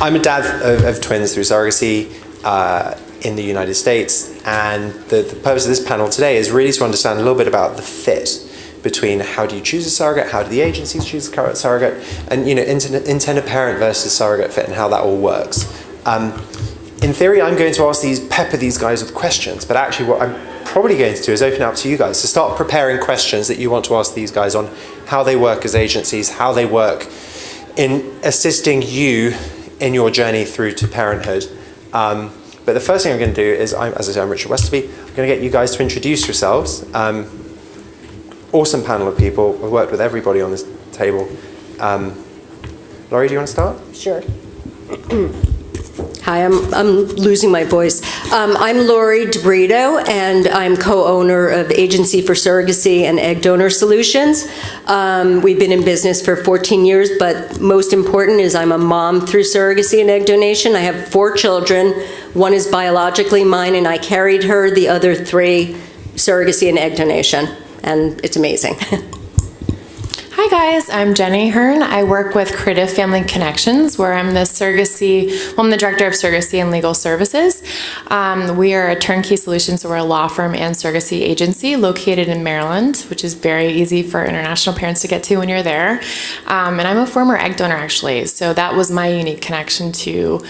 I'm a dad of twins through surrogacy in the United States, and the purpose of this panel today is really to understand a little bit about the fit between how do you choose a surrogate, how do the agencies choose a surrogate, and intended parent versus surrogate fit and how that all works. In theory, I'm going to pepper these guys with questions, but actually what I'm probably going to do is open it up to you guys to start preparing questions that you want to ask these guys on how they work as agencies, how they work in assisting you in your journey through to parenthood. But the first thing I'm going to do is, as I say, I'm Richard Westerby. I'm going to get you guys to introduce yourselves. Awesome panel of people. I've worked with everybody on this table. Laurie, do you want to start? Sure. Hi, I'm losing my voice. I'm Laurie DeBrito, and I'm co-owner of Agency for Surrogacy and Egg Donor Solutions. We've been in business for 14 years, but most important is I'm a mom through surrogacy and egg donation. I have 4 children. One is biologically mine, and I carried her. The other 3, surrogacy and egg donation, and it's amazing. Hi guys, I'm Jenny Hearn. I work with Creative Family Connections, where I'm the I'm the Director of Surrogacy and Legal Services. We are a turnkey solution, so we're a law firm and surrogacy agency located in Maryland, which is very easy for international parents to get to when you're there. And I'm a former egg donor, actually, so that was my unique connection to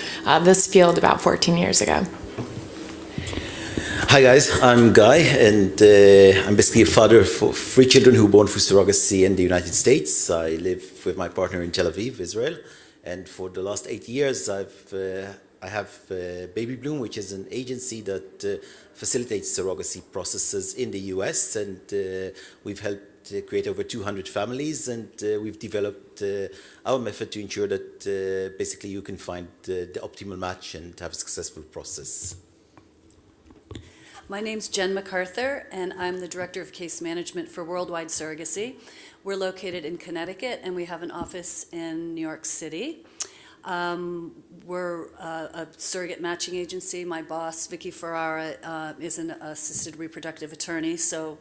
this field about 14 years ago. Hi guys, I'm Guy, and I'm basically a father of 3 children who were born through surrogacy in the United States. I live with my partner in Tel Aviv, Israel, and for the last 8 years I have Baby Bloom, which is an agency that facilitates surrogacy processes in the US, and we've helped create over 200 families, and we've developed our method to ensure that basically you can find the optimal match and have a successful process. My name's Jen MacArthur, and I'm the Director of Case Management for Worldwide Surrogacy. We're located in Connecticut, and we have an office in New York City. We're a surrogate matching agency. My boss, Vicky Ferrara, is an assisted reproductive attorney, so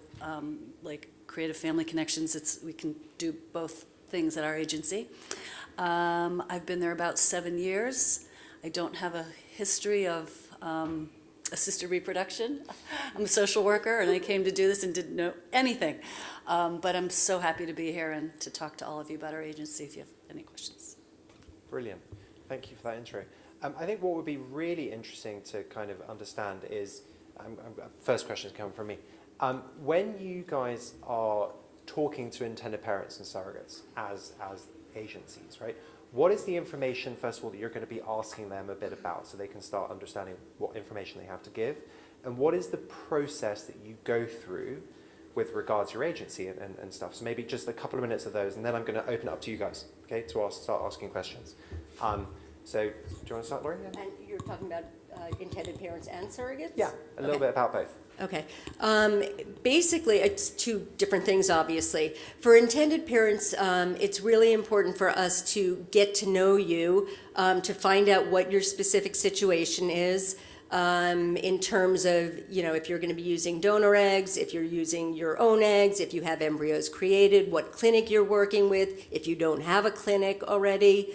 like Creative Family Connections, we can do both things at our agency. I've been there about 7 years. I don't have a history of assisted reproduction. I'm a social worker, and I came to do this and didn't know anything. But I'm so happy to be here and to talk to all of you about our agency if you have any questions. Brilliant. Thank you for that intro. I think what would be really interesting to kind of understand is, first question is coming from me. When you guys are talking to intended parents and surrogates as agencies, right? What is the information, first of all, that you're going to be asking them a bit about so they can start understanding what information they have to give? And what is the process that you go through with regards to your agency and stuff? So maybe just a couple of minutes of those, and then I'm going to open it up to you guys, okay, to start asking questions. So do you want to start, Laurie? Yeah. And you're talking about intended parents and surrogates? Yeah, a little bit about both. Okay. Basically, it's 2 different things, obviously. For intended parents, it's really important for us to get to know you, to find out what your specific situation is, in terms of, if you're going to be using donor eggs, if you're using your own eggs, if you have embryos created, what clinic you're working with, if you don't have a clinic already.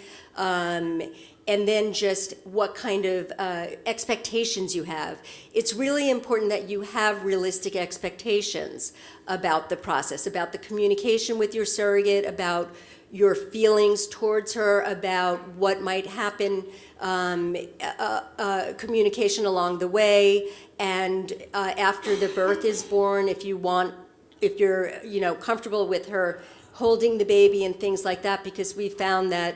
And then just what kind of expectations you have. It's really important that you have realistic expectations about the process, about the communication with your surrogate, about your feelings towards her, about what might happen, communication along the way, and after the birth is born, if you're comfortable with her holding the baby and things like that, because we found that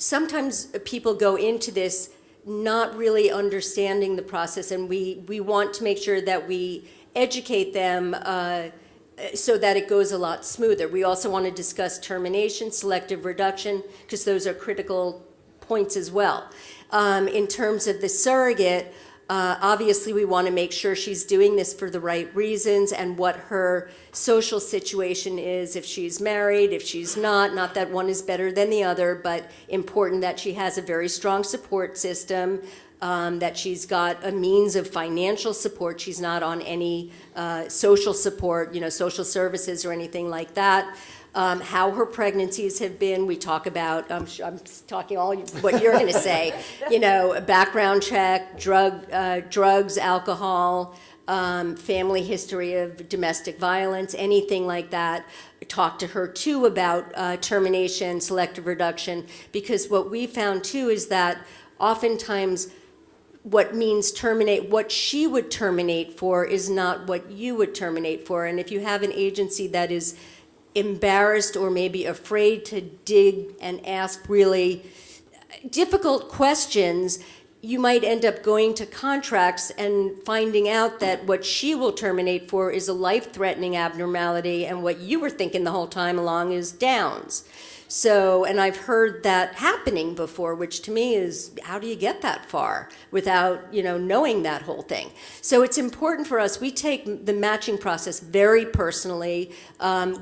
sometimes people go into this not really understanding the process, and we want to make sure that we educate them so that it goes a lot smoother. We also want to discuss termination, selective reduction, because those are critical points as well. In terms of the surrogate, obviously we want to make sure she's doing this for the right reasons and what her social situation is, if she's married, if she's not that one is better than the other, but important that she has a very strong support system, that she's got a means of financial support. She's not on any social support, social services or anything like that. how her pregnancies have been. We talk about, I'm talking all what you're going to say, a background check, drugs, alcohol, family history of domestic violence, anything like that. Talk to her too about termination, selective reduction, because what we found too is that oftentimes what she would terminate for is not what you would terminate for. And if you have an agency that is embarrassed or maybe afraid to dig and ask really difficult questions, you might end up going to contracts and finding out that what she will terminate for is a life-threatening abnormality, and what you were thinking the whole time along is Downs. So, and I've heard that happening before, which to me is, how do you get that far without, knowing that whole thing? So it's important for us. We take the matching process very personally.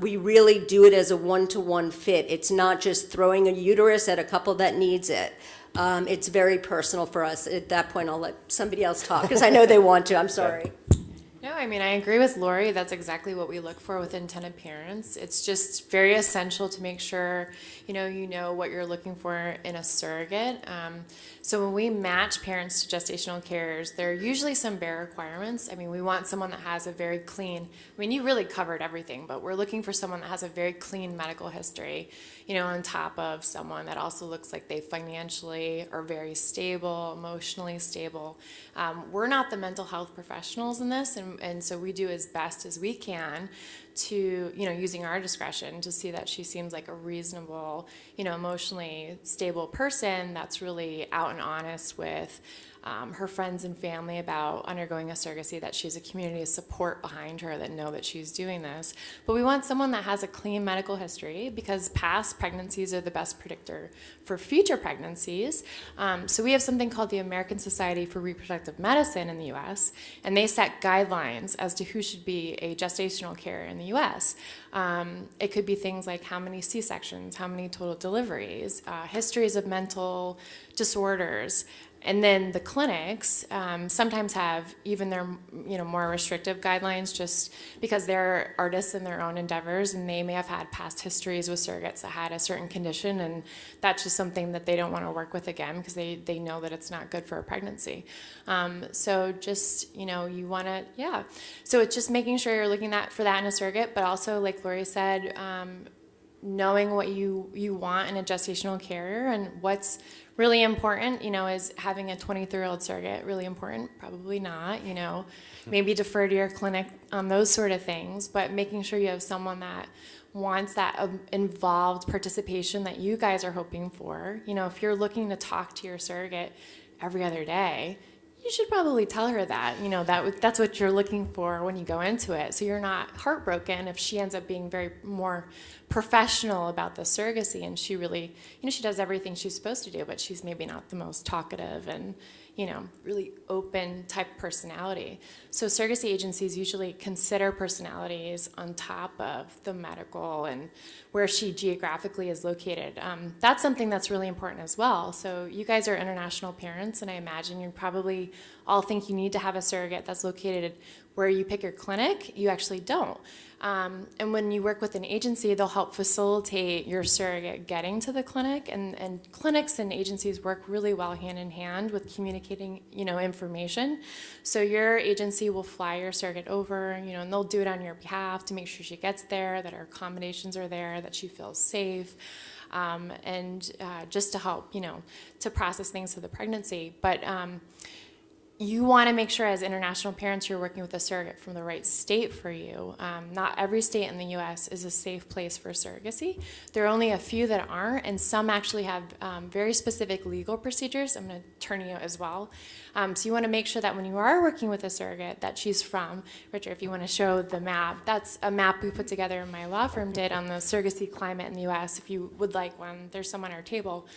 We really do it as a one-to-one fit. It's not just throwing a uterus at a couple that needs it. It's very personal for us. At that point, I'll let somebody else talk, because I know they want to. I'm sorry. No, I mean, I agree with Lori. That's exactly what we look for with intended parents. It's just very essential to make sure, you know what you're looking for in a surrogate. So when we match parents to gestational carriers, there are usually some bare requirements. I mean, we want someone that has a very clean, you really covered everything, but we're looking for someone that has a very clean medical history, on top of someone that also looks like they financially are very stable, emotionally stable. We're not the mental health professionals in this, and so we do as best as we can to, using our discretion to see that she seems like a reasonable, emotionally stable person that's really out and honest with her friends and family about undergoing a surrogacy, that she has a community of support behind her that know that she's doing this. But we want someone that has a clean medical history, because past pregnancies are the best predictor for future pregnancies. So we have something called the American Society for Reproductive Medicine in the U.S., and they set guidelines as to who should be a gestational carrier in the U.S. It could be things like how many C-sections, how many total deliveries, histories of mental disorders. And then the clinics sometimes have even their more restrictive guidelines, just because they're artists in their own endeavors, and they may have had past histories with surrogates that had a certain condition, and that's just something that they don't want to work with again, because they know that it's not good for a pregnancy. So just you want to So it's just making sure you're looking for that in a surrogate, but also, like Lori said, knowing what you want in a gestational carrier. And what's really important, is having a 23-year-old surrogate really important? Probably not, maybe defer to your clinic on those sort of things, but making sure you have someone that wants that involved participation that you guys are hoping for. If you're looking to talk to your surrogate every other day, you should probably tell her that, that's what you're looking for when you go into it. So you're not heartbroken if she ends up being very more professional about the surrogacy, and she really, she does everything she's supposed to do, but she's maybe not the most talkative and, really open type personality. So surrogacy agencies usually consider personalities on top of the medical and where she geographically is located. That's something that's really important as well. So you guys are international parents, and I imagine you probably all think you need to have a surrogate that's located where you pick your clinic. You actually don't. And when you work with an agency, they'll help facilitate your surrogate getting to the clinic, and clinics and agencies work really well hand in hand with communicating, information. So your agency will fly your surrogate over, and they'll do it on your behalf to make sure she gets there, that her accommodations are there, that she feels safe, and just to help, to process things through the pregnancy. But you want to make sure as international parents you're working with a surrogate from the right state for you. Not every state in the U.S. is a safe place for surrogacy. There are only a few that aren't, and some actually have very specific legal procedures. I'm going to turn you as well. So you want to make sure that when you are working with a surrogate that she's from, Richard, if you want to show the map, that's a map we put together and my law firm did on the surrogacy climate in the U.S. If you would like one, there's some on our table.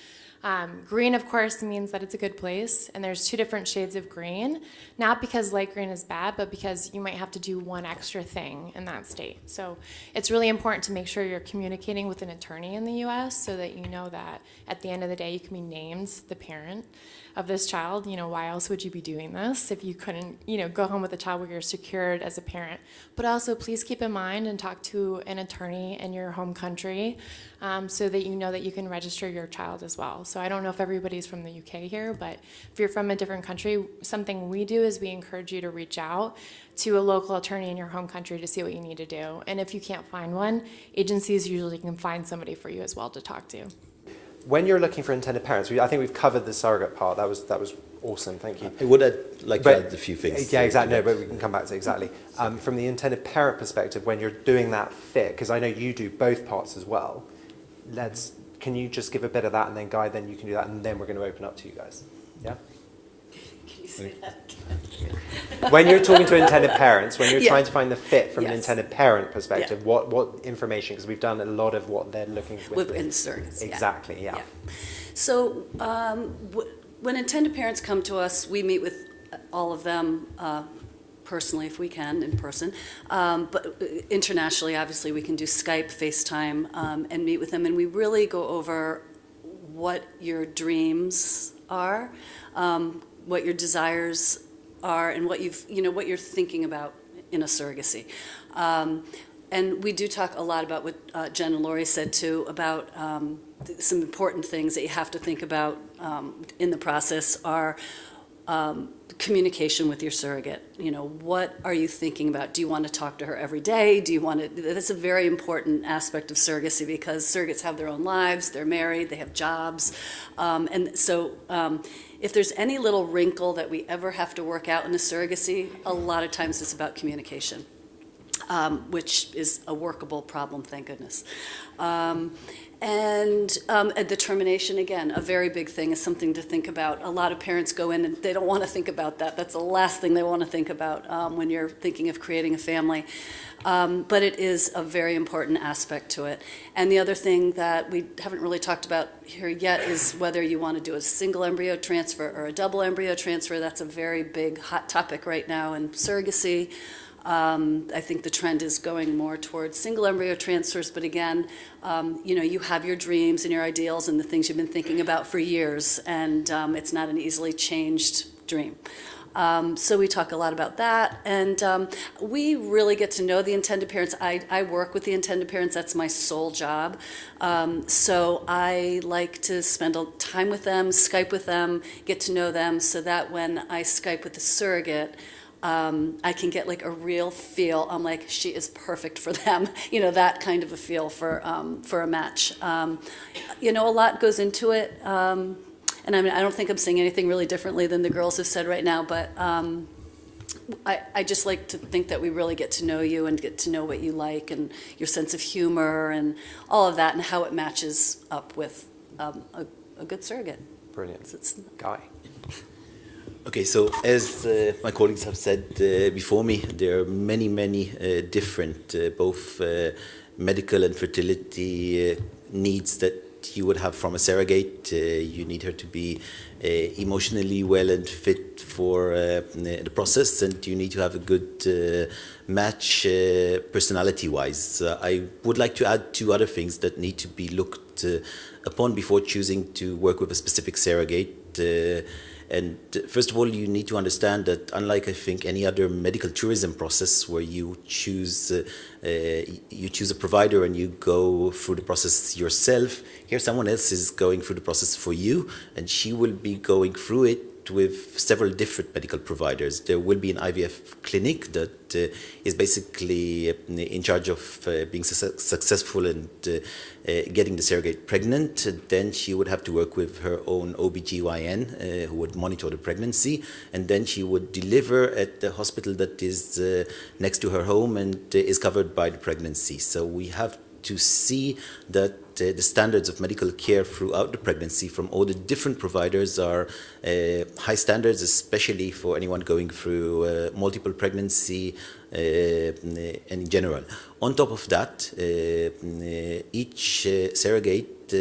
Green, of course, means that it's a good place, and there's 2 different shades of green, not because light green is bad, but because you might have to do one extra thing in that state. So it's really important to make sure you're communicating with an attorney in the U.S. so that you know that at the end of the day you can be named the parent. of this child. Why else would you be doing this if you couldn't, go home with a child where you're secured as a parent? But also, please keep in mind and talk to an attorney in your home country so that you know that you can register your child as well. So I don't know if everybody's from the UK here, but if you're from a different country, something we do is we encourage you to reach out to a local attorney in your home country to see what you need to do. And if you can't find one, agencies usually can find somebody for you as well to talk to. When you're looking for intended parents, I think we've covered the surrogate part. That was awesome. Thank you. I would like to add a few things. Yeah, exactly. No, but we can come back to exactly. From the intended parent perspective, when you're doing that fit, because I know you do both parts as well. Can you just give a bit of that, and then Guy, then you can do that, and then we're going to open up to you guys. Yeah. Can you say that When you're talking to intended parents, when you're Yeah. trying to find the fit from an Yes. intended parent perspective, Yeah. what information? Because we've done a lot of what they're looking for. within surrogacy? Exactly. Yeah. So when intended parents come to us, we meet with all of them personally, if we can, in person. But internationally, obviously, we can do Skype, FaceTime, and meet with them. And we really go over what your dreams are, what your desires are, and what you're thinking about in a surrogacy. And we do talk a lot about what Jen and Lori said too, about some important things that you have to think about in the process are communication with your surrogate. What are you thinking about? Do you want to talk to her every day? That's a very important aspect of surrogacy, because surrogates have their own lives, they're married, they have jobs. And so if there's any little wrinkle that we ever have to work out in a surrogacy, a lot of times it's about communication. Which is a workable problem, thank goodness. And a determination, again, a very big thing, is something to think about. A lot of parents go in and they don't want to think about that. That's the last thing they want to think about when you're thinking of creating a family. But it is a very important aspect to it. And the other thing that we haven't really talked about here yet is whether you want to do a single embryo transfer or a double embryo transfer. That's a very big, hot topic right now in surrogacy. I think the trend is going more towards single embryo transfers, but again, you have your dreams and your ideals and the things you've been thinking about for years, and it's not an easily changed dream. So we talk a lot about that, and we really get to know the intended parents. I work with the intended parents. That's my sole job. So I like to spend time with them, Skype with them, get to know them, so that when I Skype with the surrogate, I can get like a real feel. I'm like, she is perfect for them. That kind of a feel for a match. A lot goes into it. And I don't think I'm saying anything really differently than the girls have said right now, but I just like to think that we really get to know you and get to know what you like and your sense of humor and all of that and how it matches up with a good surrogate. Brilliant. So it's Guy. Okay, so as my colleagues have said before me, there are many, many different both medical and fertility needs that you would have from a surrogate. You need her to be emotionally well and fit for the process, and you need to have a good match personality-wise. I would like to add two other things that need to be looked upon before choosing to work with a specific surrogate. And first of all, you need to understand that unlike, I think, any other medical tourism process where you choose a provider and you go through the process yourself, here someone else is going through the process for you, and she will be going through it with several different medical providers. There will be an IVF clinic that is basically in charge of being successful and getting the surrogate pregnant. Then she would have to work with her own OBGYN who would monitor the pregnancy, and then she would deliver at the hospital that is next to her home and is covered by the pregnancy. So we have to see that the standards of medical care throughout the pregnancy from all the different providers are high standards, especially for anyone going through multiple pregnancy and in general. On top of that, each surrogate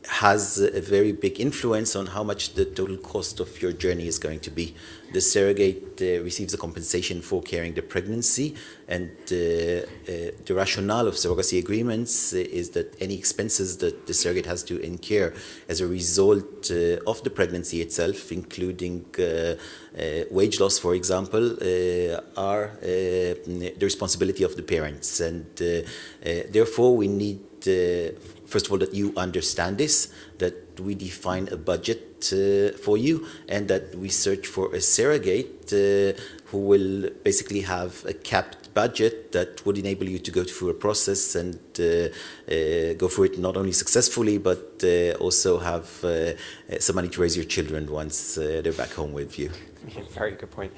has a very big influence on how much the total cost of your journey is going to be. The surrogate receives a compensation for carrying the pregnancy, and the rationale of surrogacy agreements is that any expenses that the surrogate has to incur as a result of the pregnancy itself, including wage loss, for example, are the responsibility of the parents. And therefore, we need, first of all, that you understand this, that we define a budget for you, and that we search for a surrogate who will basically have a capped budget that would enable you to go through a process and go through it not only successfully, but also have some money to raise your children once they're back home with you. Yeah, very good point.